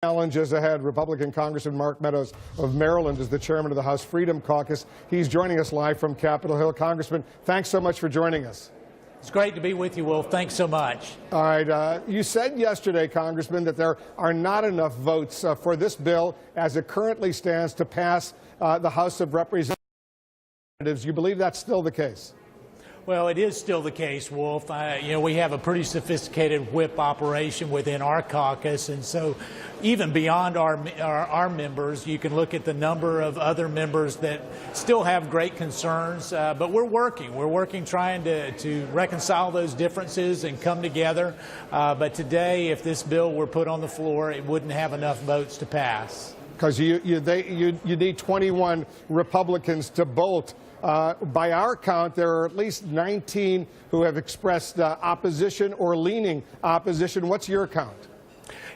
Challenges ahead. Republican Congressman Mark Meadows of Maryland is the chairman of the House Freedom Caucus. He's joining us live from Capitol Hill. Congressman, thanks so much for joining us. It's great to be with you, Wolf. Thanks so much. All right. You said yesterday, Congressman, that there are not enough votes for this bill as it currently stands to pass the House of Representatives. You believe that's still the case? Well, it is still the case, Wolf. We have a pretty sophisticated whip operation within our caucus, and so even beyond our members, you can look at the number of other members that still have great concerns. But we're working trying to reconcile those differences and come together. But today, if this bill were put on the floor, it wouldn't have enough votes to pass. Because you need 21 Republicans to bolt. By our count, there are at least 19 who have expressed opposition or leaning opposition. What's your count?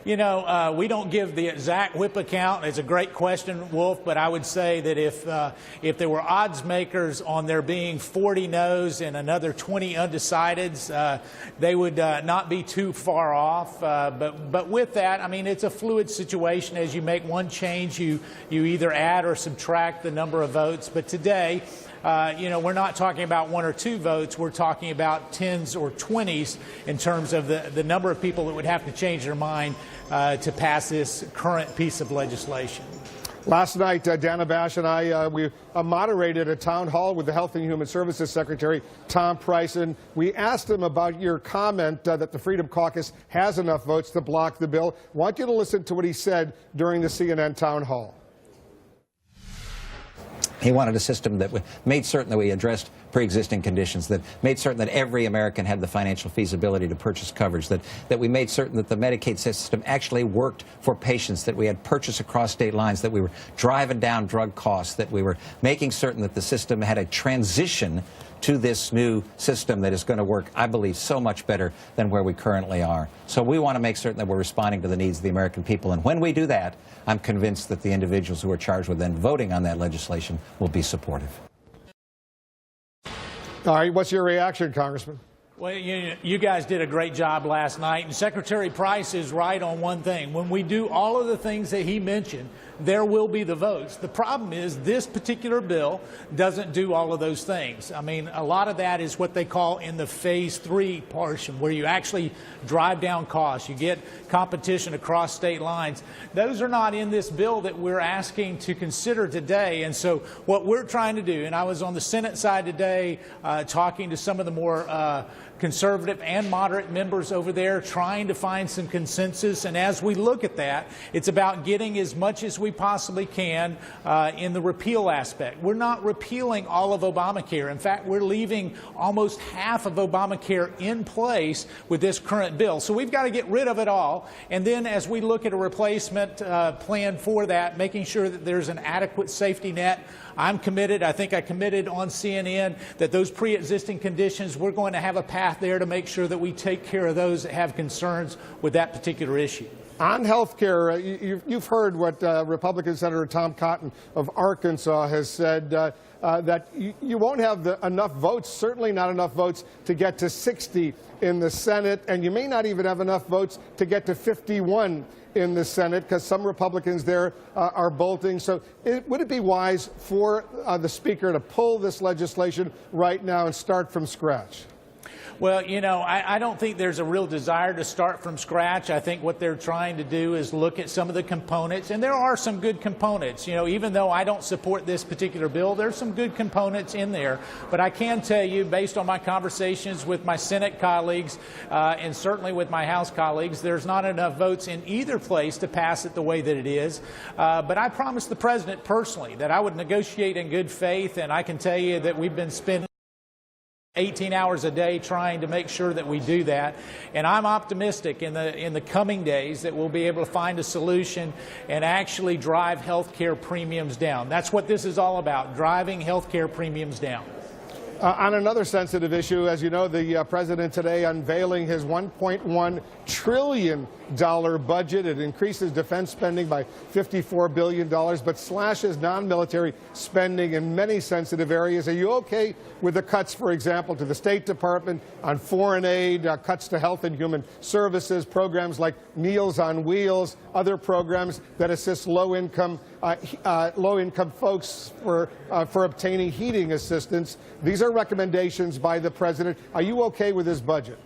You know, we don't give the exact whip account. It's a great question, Wolf, but I would say that if there were odds makers on there being 40 no's and another 20 undecideds, they would not be too far off. But with that, I mean, it's a fluid situation. As you make one change, you either add or subtract the number of votes. But today, we're not talking about 1 or 2 votes. We're talking about 10s or 20s in terms of the number of people that would have to change their mind to pass this current piece of legislation. Last night, Dana Bash and I, we moderated a town hall with the Health and Human Services Secretary, Tom Price, and we asked him about your comment that the Freedom Caucus has enough votes to block the bill. I want you to listen to what he said during the CNN town hall. He wanted a system that made certain that we addressed pre-existing conditions, that made certain that every American had the financial feasibility to purchase coverage, that we made certain that the Medicaid system actually worked for patients, that we had purchase across state lines, that we were driving down drug costs, that we were making certain that the system had a transition to this new system that is going to work, I believe, so much better than where we currently are. So we want to make certain that we're responding to the needs of the American people. And when we do that, I'm convinced that the individuals who are charged with then voting on that legislation will be supportive. All right. What's your reaction, Congressman? Well, you guys did a great job last night, and Secretary Price is right on one thing. When we do all of the things that he mentioned, there will be the votes. The problem is this particular bill doesn't do all of those things. I mean, a lot of that is what they call in the phase 3 portion, where you actually drive down costs. You get competition across state lines. Those are not in this bill that we're asking to consider today. And so what we're trying to do, and I was on the Senate side today talking to some of the more conservative and moderate members over there, trying to find some consensus. And as we look at that, it's about getting as much as we possibly can in the repeal aspect. We're not repealing all of Obamacare. In fact, we're leaving almost half of Obamacare in place with this current bill. So we've got to get rid of it all. And then as we look at a replacement plan for that, making sure that there's an adequate safety net. I'm committed, I think I committed on CNN, that those pre-existing conditions, we're going to have a path there to make sure that we take care of those that have concerns with that particular issue. On health care, you've heard what Republican Senator Tom Cotton of Arkansas has said, that you won't have enough votes, certainly not enough votes, to get to 60 in the Senate, and you may not even have enough votes to get to 51 in the Senate, because some Republicans there are bolting. So would it be wise for the Speaker to pull this legislation right now and start from scratch? Well, I don't think there's a real desire to start from scratch. I think what they're trying to do is look at some of the components, and there are some good components. Even though I don't support this particular bill, there's some good components in there. But I can tell you, based on my conversations with my Senate colleagues and certainly with my House colleagues, there's not enough votes in either place to pass it the way that it is. But I promised the President personally that I would negotiate in good faith, and I can tell you that we've been spending 18 hours a day trying to make sure that we do that. And I'm optimistic in the coming days that we'll be able to find a solution and actually drive health care premiums down. That's what this is all about, driving health care premiums down. On another sensitive issue, as you know, the president today unveiling his $1.1 trillion budget. It increases defense spending by $54 billion, but slashes non-military spending in many sensitive areas. Are you okay with the cuts, for example, to the State Department on foreign aid, cuts to health and human services, programs like Meals on Wheels, other programs that assist low-income folks for obtaining heating assistance? These are recommendations by the president. Are you okay with this budget?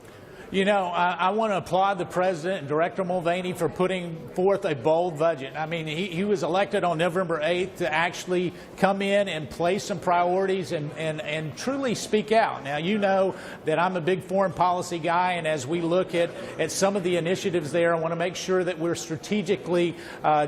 You know, I want to applaud the president and Director Mulvaney for putting forth a bold budget. I mean, he was elected on November 8th to actually come in and place some priorities and truly speak out. Now, you know that I'm a big foreign policy guy, and as we look at some of the initiatives there, I want to make sure that we're strategically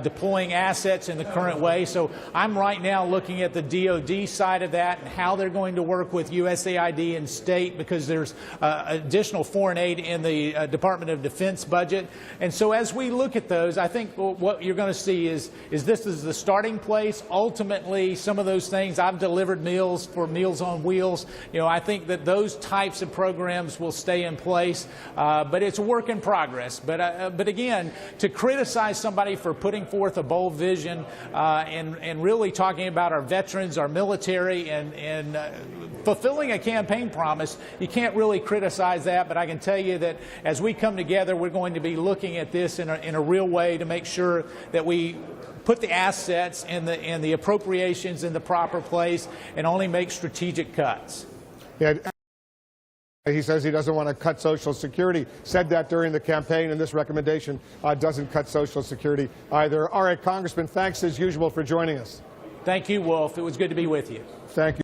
deploying assets in the current way. So I'm right now looking at the DOD side of that and how they're going to work with USAID and state, because there's additional foreign aid in the Department of Defense budget. And so as we look at those, I think what you're going to see is this is the starting place. Ultimately, some of those things, I've delivered meals for Meals on Wheels. You know, I think that those types of programs will stay in place, but it's a work in progress. But again, to criticize somebody for putting forth a bold vision and really talking about our veterans, our military, and fulfilling a campaign promise, you can't really criticize that. But I can tell you that as we come together, we're going to be looking at this in a real way to make sure that we put the assets and the appropriations in the proper place and only make strategic cuts. Yeah. He says he doesn't want to cut Social Security. Said that during the campaign, and this recommendation doesn't cut Social Security either. All right, Congressman, thanks as usual for joining us. Thank you, Wolf. It was good to be with you. Thank you.